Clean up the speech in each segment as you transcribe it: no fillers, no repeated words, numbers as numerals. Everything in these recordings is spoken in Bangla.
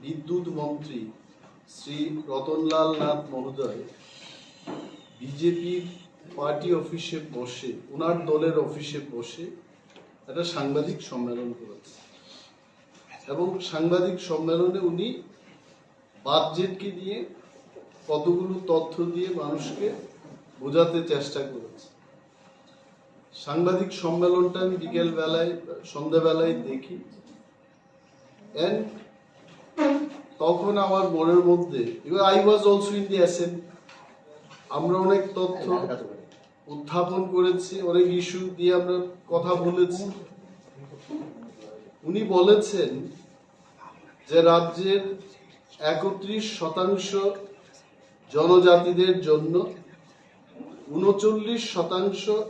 বিদ্যুৎ মন্ত্রী শ্রী রতনলাল নাথ মহোদয় বিজেপির পার্টি অফিসে বসে, ওনার দলের অফিসে বসে একটা সাংবাদিক সম্মেলন করেছে এবং সাংবাদিক সম্মেলনে উনি বাজেটকে নিয়ে কতগুলো তথ্য দিয়ে মানুষকে বোঝাতে চেষ্টা করেছে। সাংবাদিক সম্মেলনটা আমি বিকেল বেলায় সন্ধ্যাবেলায় দেখি, এন্ড তখন আমার মনের মধ্যে I was also in the assembly, আমরা অনেক তথ্য উত্থাপন করেছি, অনেক ইস্যু দিয়ে আমরা কথা বলেছি। উনি বলেছেন যে রাজ্যের 31% জনজাতিদের জন্য 39%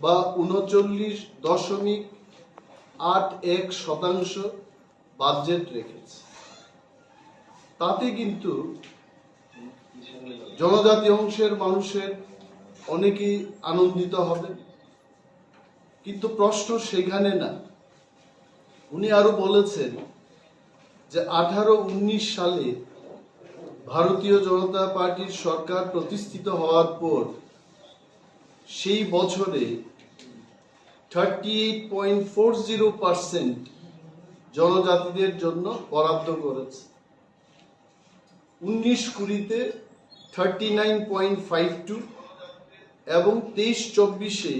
বা 39.81% বাজেট রেখেছে। তাতে কিন্তু জনজাতি অংশের মানুষের অনেকেই আনন্দিত হবে, কিন্তু প্রশ্ন সেখানে না। উনি আরো বলেছেন যে 18-19 সালে ভারতীয় জনতা পার্টির সরকার প্রতিষ্ঠিত হওয়ার পর সেই বছরে 38.40% জনজাতিদের জন্য বরাদ্দ করেছে, 19-20-তে 39.52 এবং 23-24-এ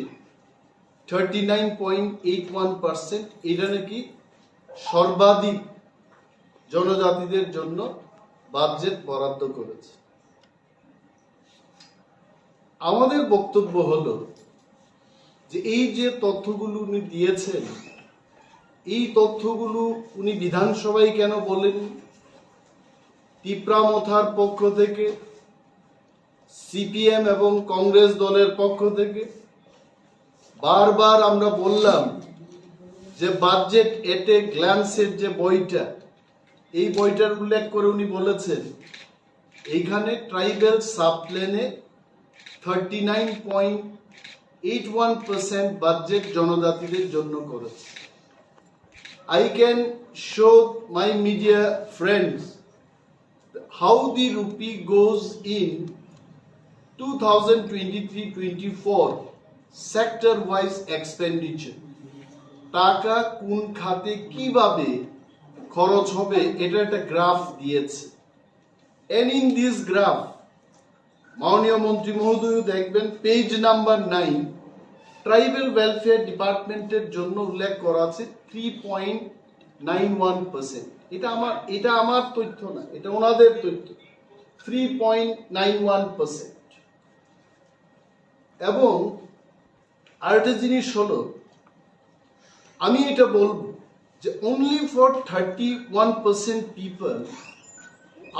39.81%। এটা নাকি সর্বাধিক জনজাতিদের জন্য বাজেট বরাদ্দ করেছে। আমাদের বক্তব্য হলো যে এই যে তথ্যগুলো উনি দিয়েছেন, এই তথ্যগুলো উনি বিধানসভায় কেন বলেন? তিপ্রামথার পক্ষ থেকে, সিপিএম এবং কংগ্রেস দলের পক্ষ থেকে বারবার আমরা বললাম যে বাজেট এট এ গ্ল্যান্সের যে বইটা, এই বইটার উল্লেখ করে উনি বলেছেন এইখানে ট্রাইবেল সাবপ্লেনে 39.81% বাজেট জনজাতিদের জন্য করেছে। I can show my media friends how the rupee goes in 2023-24 sector-wise expenditure. টাকা কোন খাতে কিভাবে খরচ হবে এটা একটা গ্রাফ দিয়েছে। And in this graph, মাননীয় মন্ত্রী মহোদয় দেখবেন পেজ নাম্বার 9, ট্রাইবেল ওয়েলফেয়ার ডিপার্টমেন্টের জন্য উল্লেখ করা আছে 3.91%। এটা আমার তথ্য না, এটা ওনাদের তথ্য, 3.91%। এবং আরেকটা জিনিস হলো, আমি এটা বলবো যে only for 31% people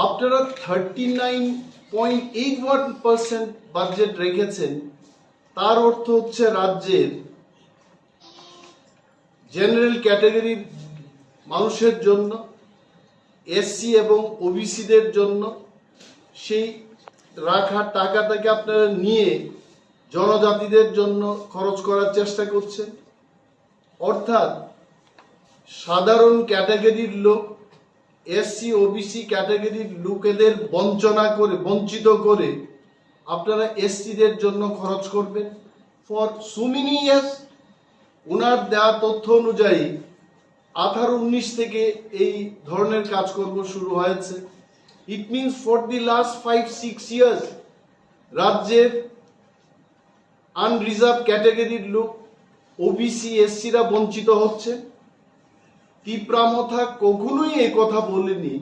আপনারা 39.81% বাজেট রেখেছেন। তার অর্থ হচ্ছে রাজ্যের জেনারেল ক্যাটাগরির মানুষের জন্য, এসসি এবং ওবিসিদের জন্য সেই রাখা টাকাটাকে আপনারা নিয়ে জনজাতিদের জন্য খরচ করার চেষ্টা করছেন। অর্থাৎ সাধারণ ক্যাটাগরির লোক, এসসি ওবিসি ক্যাটাগরির লোকেদের বঞ্চিত করে আপনারা এসটিদের জন্য খরচ করবেন ফর সো মেনি ইয়ার্স। ওনার দেওয়া তথ্য অনুযায়ী 18-19 থেকে এই ধরনের কাজকর্ম শুরু হয়েছে। It means for the last 5-6 years রাজ্যের আনরিজার্ভ ক্যাটাগরির লোক, ওবিসি এসসিরা বঞ্চিত হচ্ছে। তিপ্রামথা কখনোই এই কথা বলেনি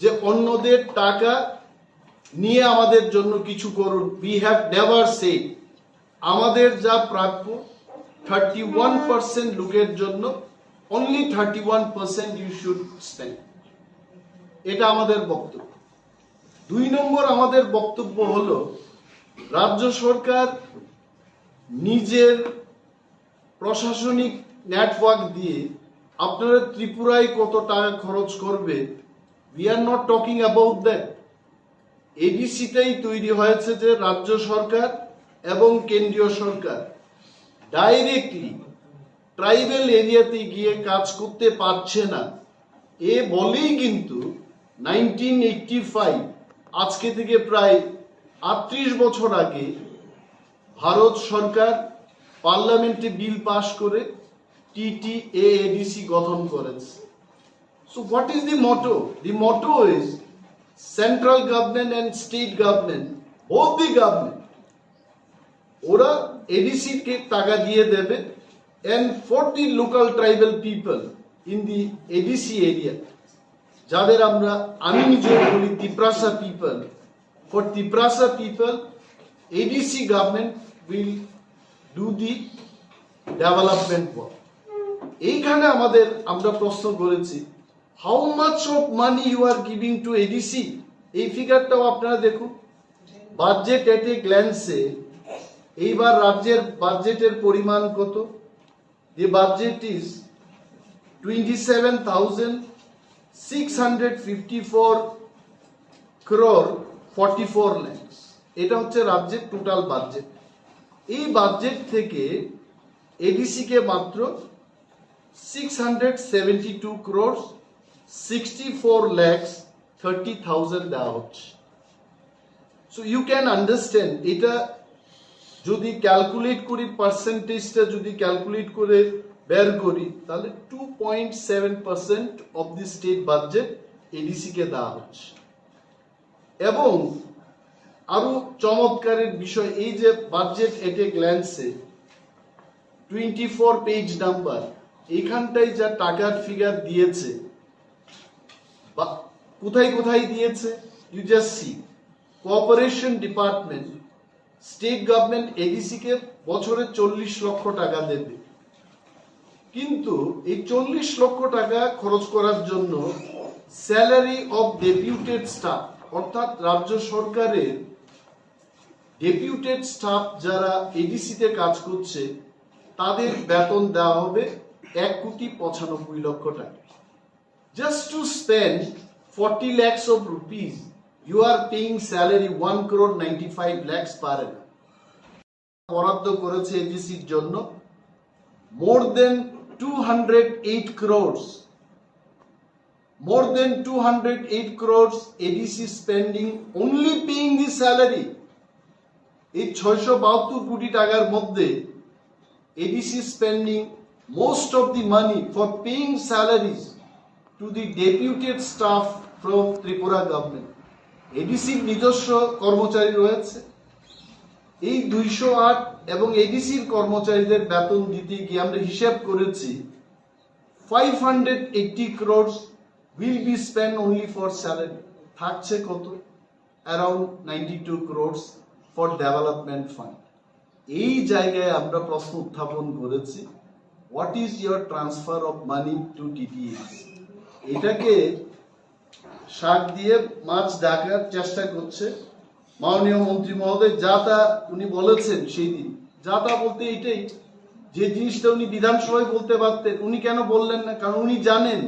যে অন্যদের টাকা নিয়ে আমাদের জন্য কিছু করুন। উই হ্যাভ নেভার সেড আমাদের যা প্রাপ্য 31% লোকের জন্য অনলি 31% ইউ শুড স্পেন্ড, এটা আমাদের বক্তব্য। 2 নম্বর আমাদের বক্তব্য হলো, রাজ্য সরকার নিজের প্রশাসনিক নেটওয়ার্ক দিয়ে আপনারা ত্রিপুরায় কত টাকা খরচ করবে, we are not talking about that. এডিসিটাই তৈরি হয়েছে যে রাজ্য সরকার এবং কেন্দ্রীয় সরকার ডাইরেক্টলি ট্রাইবেল এরিয়াতে গিয়ে কাজ করতে পারছে না, এ বলেই কিন্তু 1985 আজকে থেকে প্রায় 38 বছর আগে ভারত সরকার পার্লামেন্টে বিল পাশ করে TTAADC গঠন করেছে। So what is the motto? The motto is central government and state government, both the government, ওরা ADC কে টাকা দিয়ে দেবে, and for the local tribal people in the ADC area, যাদের আমি নিজেও বলি Tiprasa people, for Tiprasa people ADC government will do the development work. এইখানে আমরা প্রশ্ন করেছি, how much of money you are giving to ADC? এই ফিগারটাও আপনারা দেখুন। বাজেট এট এ গ্ল্যান্সে এইবার রাজ্যের বাজেটের পরিমাণ কত? The budget is 27,654 crore 44 lakhs. এটা হচ্ছে রাজ্যের টোটাল বাজেট। এই বাজেট থেকে এডিসি কে মাত্র 672 crores 64 lakhs 30,000 দেওয়া হচ্ছে। সো ইউ ক্যান আন্ডারস্ট্যান্ড, এটা যদি ক্যালকুলেট করি, পার্সেন্টেজটা যদি ক্যালকুলেট করে বের করি, তাহলে 2.7% of the state budget ADC কে দেওয়া হচ্ছে। এবং আরো চমৎকারের বিষয়, এই যে বাজেট এট এ গ্ল্যান্সে 24 পেজ নাম্বার, এইখানটাই যা টাকার ফিগার দিয়েছে, কোথায় কোথায় দিয়েছে you just see. Cooperation department, state government ADC কে বছরে 40 লক্ষ টাকা দেবে, কিন্তু এই 40 লক্ষ টাকা খরচ করার জন্য স্যালারি অফ ডেপুটেড স্টাফ, অর্থাৎ রাজ্য সরকারের ডেপুটেড স্টাফ যারা এডিসি তে কাজ করছে তাদের বেতন দেওয়া হবে 1,95 লক্ষ টাকা। Just to spend 40 lakhs of rupees, you are paying salary 1,95 lakhs per annum. বরাদ্দ করেছে এডিসির জন্য more than 208 crores. More than 208 crores ADC spending only paying the salary. এই 672 কোটি টাকার মধ্যে ADC spending most of the money for paying salaries to the deputed staff from Tripura government. এডিসির নিজস্ব কর্মচারী রয়েছে, এই 208 এবং এডিসির কর্মচারীদের বেতন দিতে গিয়ে আমরা হিসাব করেছি 580 crores will be spent only for salary. থাকছে কত? Around 92 crores for development fund. এই জায়গায় আমরা প্রশ্ন উত্থাপন করেছি, what is your transfer of money to TTAs? এটাকে শাক দিয়ে মাছ ঢাকার চেষ্টা করছে মাননীয় মন্ত্রী মহোদয়। যা তা উনি বলেছেন সেই দিন, যা তা বলতে এইটাই, যে জিনিসটা উনি বিধানসভায় বলতে পারতেন উনি কেন বললেন না? কারণ উনি জানেন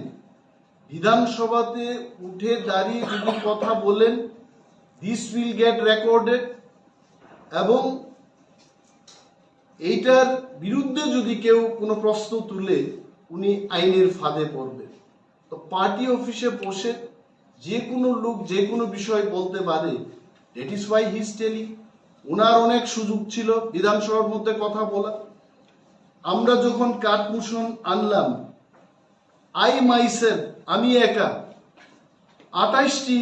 বিধানসভাতে উঠে দাঁড়িয়ে যদি কথা বলেন দিস উইল গেট রেকর্ডেড, এবং এইটার বিরুদ্ধে যদি কেউ কোনো প্রশ্ন তুলে উনি আইনের ফাঁদে পড়বেন। তো পার্টি অফিসে বসে যে কোনো লোক যে কোনো বিষয় বলতে পারে, that is why he is telling. ওনার অনেক সুযোগ ছিল বিধানসভার মধ্যে কথা বলা। আমরা যখন কাট মোশন আনলাম, আমি একা 28টি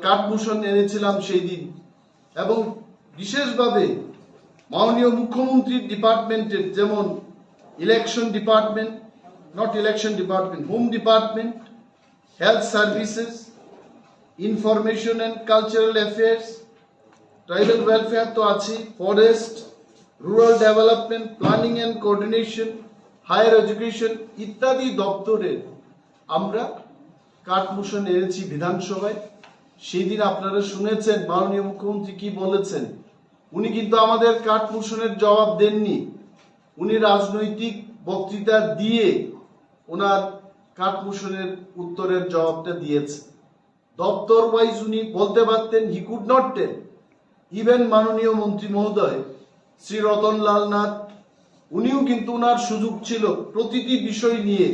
কাট মোশন এনেছিলাম সেই দিন, এবং বিশেষভাবে মাননীয় মুখ্যমন্ত্রীর ডিপার্টমেন্টের, যেমন election department, home department, health services, information and cultural affairs, tribal welfare তো আছে, forest, rural development, planning and coordination, higher education ইত্যাদি দপ্তরের আমরা কাট মোশন এনেছি বিধানসভায়। সেই দিন আপনারা শুনেছেন মাননীয় মুখ্যমন্ত্রী কি বলেছেন। উনি কিন্তু আমাদের কাট মোশনের জবাব দেননি, উনি রাজনৈতিক বক্তৃতা দিয়ে ওনার কাট মোশনের উত্তরের জবাবটা দিয়েছে। দপ্তর ওয়াইজ উনি বলতে পারতেন, he could not tell. Even মাননীয় মন্ত্রী মহোদয় শ্রী রতনলাল নাথ, উনিও কিন্তু ওনার সুযোগ ছিল প্রতিটি বিষয় নিয়ে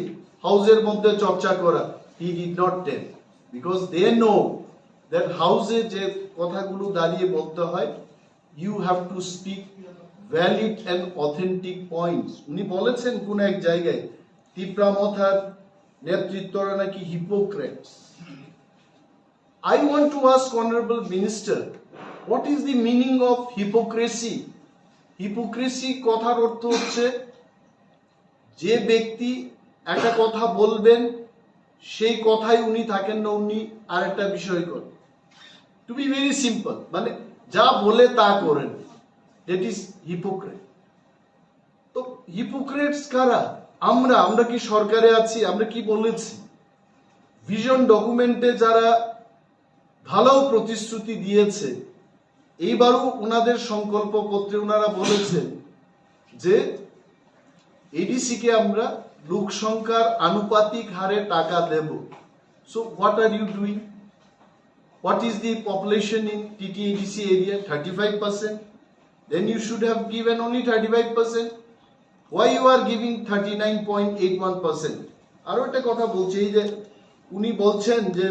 হাউসের মধ্যে চর্চা করা, he did not tell, because they know that হাউসে যে কথাগুলো দাঁড়িয়ে বলতে হয়, you have to speak valid and authentic points. উনি বলেছেন কোন এক জায়গায় তিপ্রামথার নেতৃত্বরা নাকি hypocrites. I want to ask Honorable Minister, what is the meaning of hypocrisy? Hypocrisy কথার অর্থ হচ্ছে যে ব্যক্তি একটা কথা বলবেন সেই কথাই উনি থাকেন না, উনি আর একটা বিষয় করেন। টু বি ভেরি সিম্পল, মানে যা বলে তা করেন, দ্যাট ইজ হিপোক্রেট। তো হিপোক্রেটস কারা? আমরা কি সরকারে আছি? আমরা কি বলেছি? ভিশন ডকুমেন্টে যারা ভালো প্রতিশ্রুতি দিয়েছে, এইবারও ওনাদের সংকল্প পত্রে ওনারা বলেছেন যে এডিসি কে আমরা লোক সংখ্যার আনুপাতিক হারে টাকা দেব। So what are you doing? What is the population in TTADC area? 35%. Then you should have given only 35%. Why you are giving 39.81%? আরো একটা কথা বলছি, এই যে উনি বলছেন যে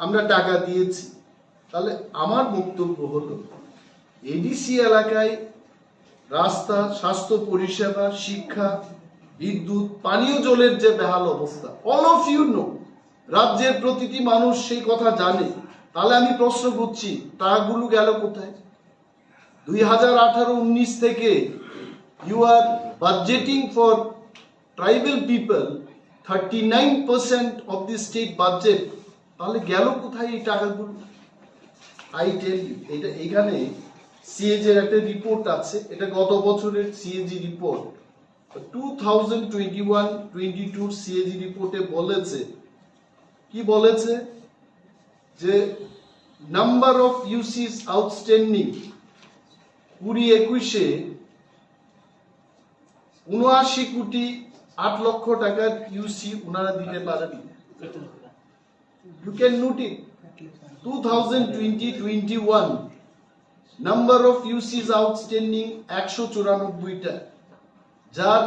আমরা টাকা দিয়েছি, তাহলে আমার বক্তব্য হলো এডিসি এলাকায় রাস্তা, স্বাস্থ্য পরিষেবা, শিক্ষা, বিদ্যুৎ, পানীয় জলের যে বেহাল অবস্থা, অল অফ ইউ নো, রাজ্যের প্রতিটি মানুষ সেই কথা জানে। তাহলে আমি প্রশ্ন করছি, টাকাগুলো গেল কোথায়? 2018-19 থেকে you are budgeting for tribal people 39% of the state budget, তাহলে গেল কোথায় এই টাকাগুলো? আই টেল ইউ, এটা এখানে সিএজি এর একটা রিপোর্ট আছে, এটা গত বছরের সিএজি রিপোর্ট। 2021-22 সিএজি রিপোর্টে বলেছে, কি বলেছে, যে নাম্বার অফ ইউসিস আউটস্ট্যান্ডিং 2021-এ 79,08,00,000 টাকার ইউসি ওনারা দিতে পারেনি। You can note it. 2020-21 number of UCs outstanding 194টা, যার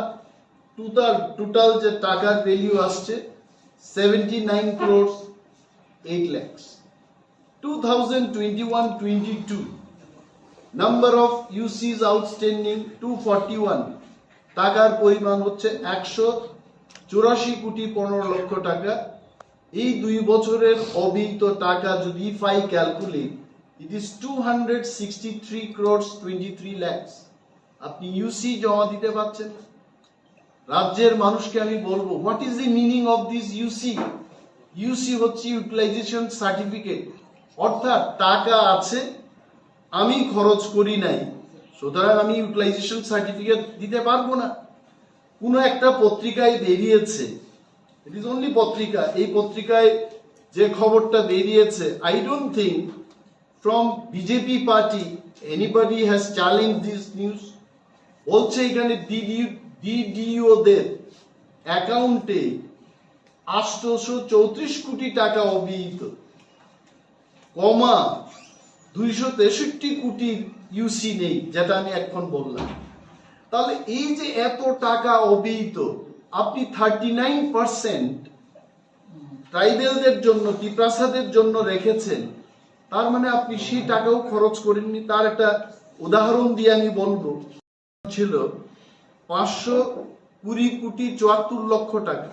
টোটাল যে টাকার ভ্যালু আসছে 79 crores 8 lakhs. 2021-22 number of UCs outstanding 241, টাকার পরিমাণ হচ্ছে 184,15,00,000 টাকা। এই 2 বছরের অবিহিত টাকা যদি ফাই calculate, it is 263 crores 23 lakhs। আপনি ইউসি জমা দিতে পারছেন? রাজ্যের মানুষকে আমি বলবো, what is the meaning of this UC? UC হচ্ছে ইউটিলাইজেশন সার্টিফিকেট, অর্থাৎ টাকা আছে, আমি খরচ করি নাই, সুতরাং আমি ইউটিলাইজেশন সার্টিফিকেট দিতে পারবো না। কোন একটা পত্রিকায় বেরিয়েছে, ইট ইজ অনলি পত্রিকা, এই পত্রিকায় যে খবরটা বেরিয়েছে, I don't think from BJP party anybody has challenge this news. বলছে এখানে ডিডিও দের অ্যাকাউন্টে 834 কোটি টাকা অবিহিত, কমা 263 কোটির ইউসি নেই, যেটা আমি এখন বললাম। তাহলে এই যে এত টাকা অবিহিত, আপনি 39% ট্রাইবেলদের জন্য, তিপ্রাসাদের জন্য রেখেছেন, তার মানে আপনি সেই টাকাও খরচ করেননি। তার একটা উদাহরণ দিয়ে আমি বলবো, ছিল 520,74,00,000 টাকা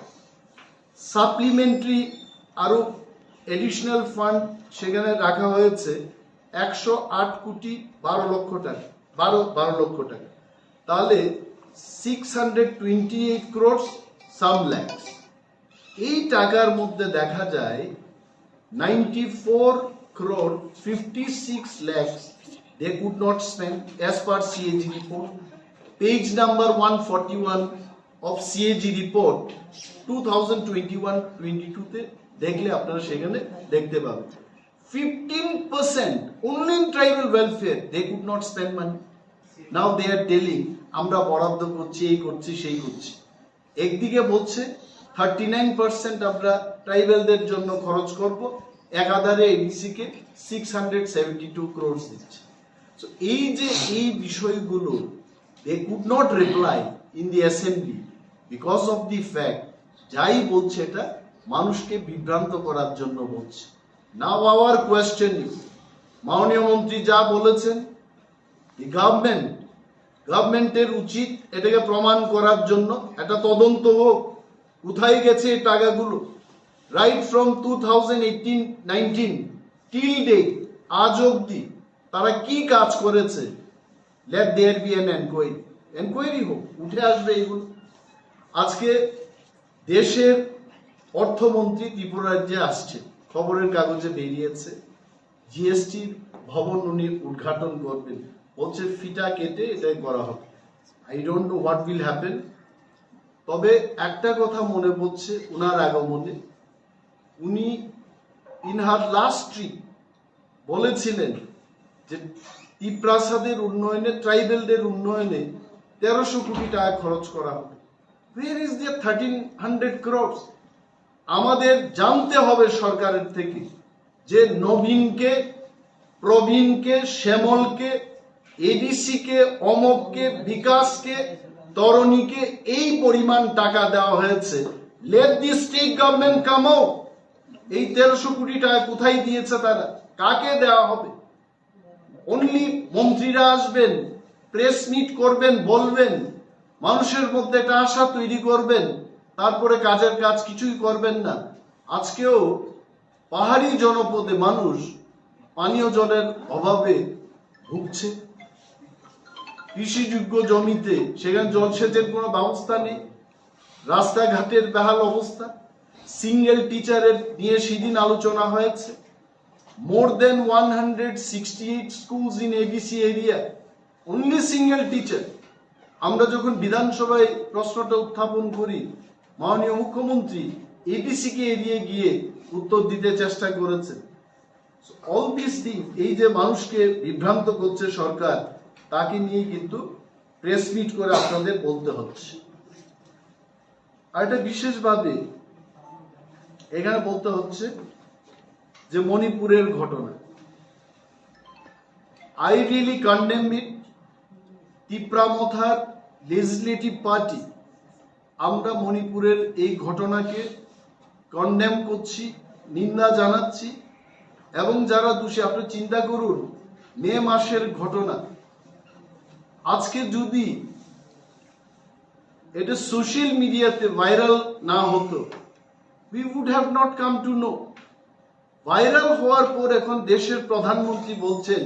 সাপ্লিমেন্টারি, আরো এডিশনাল ফান্ড সেখানে রাখা হয়েছে 108,12,00,000 টাকা, 12 লক্ষ টাকা। তাহলে 628 crores some lakhs। এই টাকার মধ্যে দেখা যায় 94 crore 56 lakhs they could not spend as per CAG report, page number 141 of CAG report 2021-22 তে দেখলে আপনারা সেখানে দেখতে পাবেন 15% only in tribal welfare they could not spend money. Now they are telling আমরা বরাদ্দ করছি, এই করছি, সেই করছি। একদিকে বলছে 39% আমরা ট্রাইবেলদের জন্য খরচ করব, একাধারে এডিসি কে 672 crores দিচ্ছে। So এই বিষয়গুলো they could not reply in the assembly because of the fact যাই বলছে এটা মানুষকে বিভ্রান্ত করার জন্য বলছে। নাও আওয়ার কোয়েশ্চেন ইজ, মাননীয় মন্ত্রী যা বলেছেন, গভর্নমেন্টের উচিত এটাকে প্রমাণ করার জন্য একটা তদন্ত হোক, কোথায় গেছে এই টাকাগুলো। রাইট ফ্রম 2018-19 টিল ডেট, আজ অব্দি তারা কি কাজ করেছে। Let there be an enquiry হোক, উঠে আসবে এগুলো। আজকে দেশের অর্থমন্ত্রী ত্রিপুরা রাজ্যে আসছে, খবরের কাগজে বেরিয়েছে, জিএসটির ভবন উনি উদ্ঘাটন করবেন, বলছে ফিটা কেটে এটাই করা হবে। I don't know what will happen. তবে একটা কথা মনে পড়ছে উনার আগমনে, উনি ইন হার লাস্ট ট্রিপ বলেছিলেন যে তিপ্রাসাদের উন্নয়নে, ট্রাইবেলদের উন্নয়নে 1300 কোটি টাকা খরচ করা হবে। Where is the 1300 crores? আমাদের জানতে হবে সরকারের থেকে যে নবীনকে, প্রবীণকে, শ্যামলকে, এডিসিকে, অমককে, বিকাশকে, তরণীকে এই পরিমাণ টাকা দেওয়া হয়েছে। Let the state government come out. এই 1300 কোটি টাকা কোথায় দিয়েছে তারা, কাকে দেওয়া হবে? অনলি মন্ত্রীরা আসবেন, প্রেস মিট করবেন, বলবেন, মানুষের মধ্যে একটা আশা তৈরি করবেন, তারপরে কাজের কাজ কিছুই করবেন না। আজকেও পাহাড়ি জনপদে মানুষ পানীয় জলের অভাবে ভুগছে। কৃষিযোগ্য জমিতে সেখানে জলসেচের কোনো ব্যবস্থা নেই, রাস্তাঘাটের বেহাল অবস্থা। সিঙ্গেল টিচারের নিয়ে সেদিন আলোচনা হয়েছে। More than 168 schools in ABC area, only single teacher. আমরা যখন বিধানসভায় প্রশ্নটা উত্থাপন করি, মাননীয় মুখ্যমন্ত্রী এবিসি কে এড়িয়ে গিয়ে উত্তর দিতে চেষ্টা করেছেন। অল দিস থিং, এই যে মানুষকে বিভ্রান্ত করছে সরকার, তাকে নিয়ে কিন্তু প্রেস মিট করে আপনাদের বলতে হচ্ছে। আর এটা বিশেষভাবে এখানে বলতে হচ্ছে যে মণিপুরের ঘটনা, আই রিয়েলি কন্ডেম ইট। তিপ্রামথার লেজিসলেটিভ পার্টি, আমরা মণিপুরের এই ঘটনাকে কন্ডেম করছি, নিন্দা জানাচ্ছি। এবং যারা দোষী, আপনি চিন্তা করুন, মে মাসের ঘটনা, আজকে যদি এটা সোশ্যাল মিডিয়াতে ভাইরাল না হতো, we would have not come to know. Viral হওয়ার পর এখন দেশের প্রধানমন্ত্রী বলছেন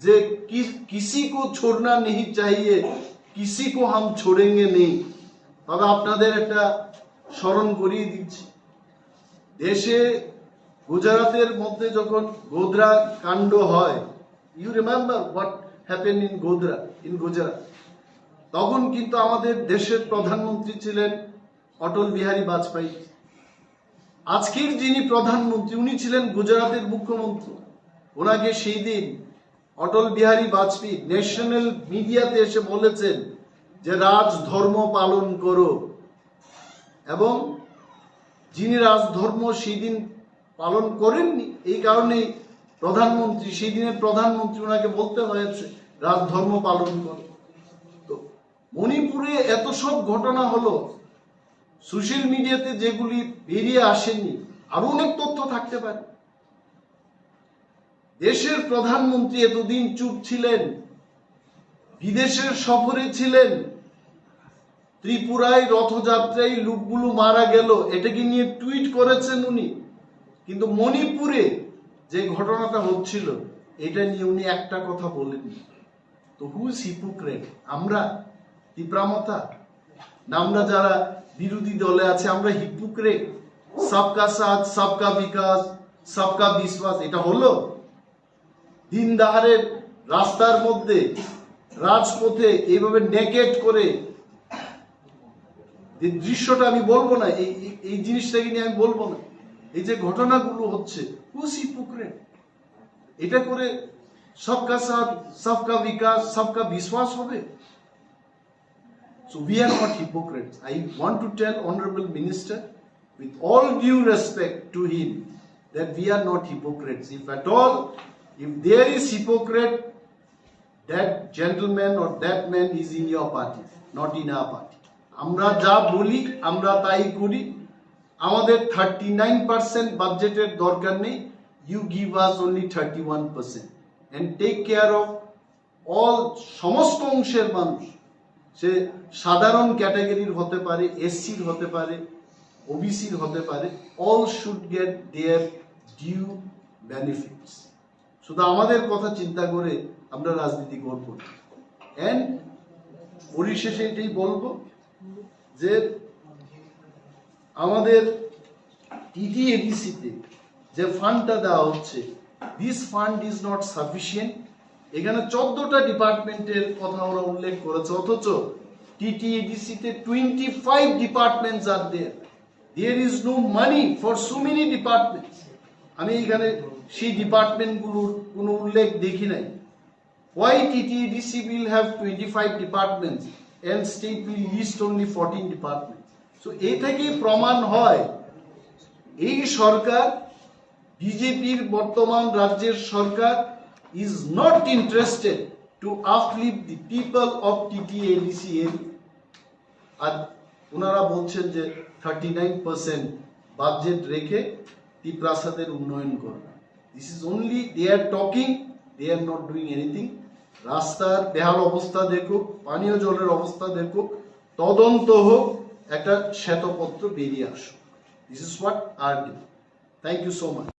যে কিসি কো ছোড়না নেই চাহিয়ে, কিসি কো হাম ছোড়েঙ্গে নেই। তবে আপনাদের একটা স্মরণ করিয়ে দিচ্ছি, দেশে গুজরাটের মধ্যে যখন গোধরা কাণ্ড হয়, you remember what happen in Gujarat, তখন কিন্তু আমাদের দেশের প্রধানমন্ত্রী ছিলেন অটল বিহারী বাজপেয়ী। আজকের যিনি প্রধানমন্ত্রী, উনি ছিলেন গুজরাটের মুখ্যমন্ত্রী। ওনাকে সেই দিন অটল বিহারী বাজপেয়ী ন্যাশনাল মিডিয়াতে এসে বলেছেন যে রাজধর্ম পালন করো। এবং যিনি রাজধর্ম সেই দিন পালন করেননি, এই কারণেই প্রধানমন্ত্রী, সেই দিনের প্রধানমন্ত্রী, ওনাকে বলতে হয়েছে রাজধর্ম পালন করো। তো মণিপুরে এত সব ঘটনা হলো, সোশ্যাল মিডিয়াতে যেগুলি বেরিয়ে আসেনি, আরো অনেক তথ্য থাকতে পারে। দেশের প্রধানমন্ত্রী এতদিন চুপ ছিলেন, বিদেশের সফরে ছিলেন, ত্রিপুরায় রথযাত্রায় লোকগুলো মারা গেল এটাকে নিয়ে টুইট করেছেন উনি, কিন্তু মণিপুরে যে ঘটনাটা হচ্ছিল এটা নিয়ে উনি একটা কথা বলেননি। তো হুইজ হিপোক্রেট? আমরা তিপ্রামথা, না আমরা যারা বিরোধী দলে আছে আমরা হিপোক্রেট? সবকা সাথ, সবকা বিকাশ, সবকা বিশ্বাস, এটা হলো? দিন দাহারের রাস্তার মধ্যে, রাজপথে এইভাবে নেকেট করে, এই দৃশ্যটা আমি বলবো না, এই জিনিসটাকে নিয়ে আমি বলবো না, এই যে ঘটনাগুলো হচ্ছে, হুইজ হিপোক্রেট? এটা করে সবকা সাথ, সবকা বিকাশ, সবকা বিশ্বাস হবে? So we are not hypocrites. I want to tell Honorable Minister, with all due respect to him, that we are not hypocrites. If at all, if there is hypocrite, that gentleman or that man is in your party, not in our party. আমরা যা বলি আমরা তাই করি। আমাদের 39% বাজেটের দরকার নেই, you give us only 31% and take care of all, সমস্ত অংশের মানুষ, সে সাধারণ ক্যাটাগরির হতে পারে, এসসির হতে পারে, ওবিসির হতে পারে, all should get their due benefits. শুধু আমাদের কথা চিন্তা করে আমরা রাজনীতি করব। এন্ড পরিশেষে এটাই বলবো যে আমাদের টিটিএডিসিতে যে ফান্ডটা দেওয়া হচ্ছে, this fund is not sufficient. এখানে 14টা ডিপার্টমেন্টের কথা ওরা উল্লেখ করেছে, অথচ টিটিএডিসিতে 25 departments are there is no money for so many departments. আমি এখানে সেই ডিপার্টমেন্টগুলোর কোনো উল্লেখ দেখি নাই। Why TTEDC will have 25 departments and state will list only 14 departments? So এই থেকেই প্রমাণ হয় এই সরকার, বিজেপির বর্তমান রাজ্যের সরকার, is not interested to uplift the people of TTEDC area. আর ওনারা বলছেন যে 39% বাজেট রেখে টিপ্রাসাদের উন্নয়ন করবে। This is only they are talking, they are not doing anything. রাস্তার বেহাল অবস্থা দেখুক, পানীয় জলের অবস্থা দেখুক, তদন্ত হোক, একটা শ্বেতপত্র বেরিয়ে আসুক। This is what argument. Thank you so much.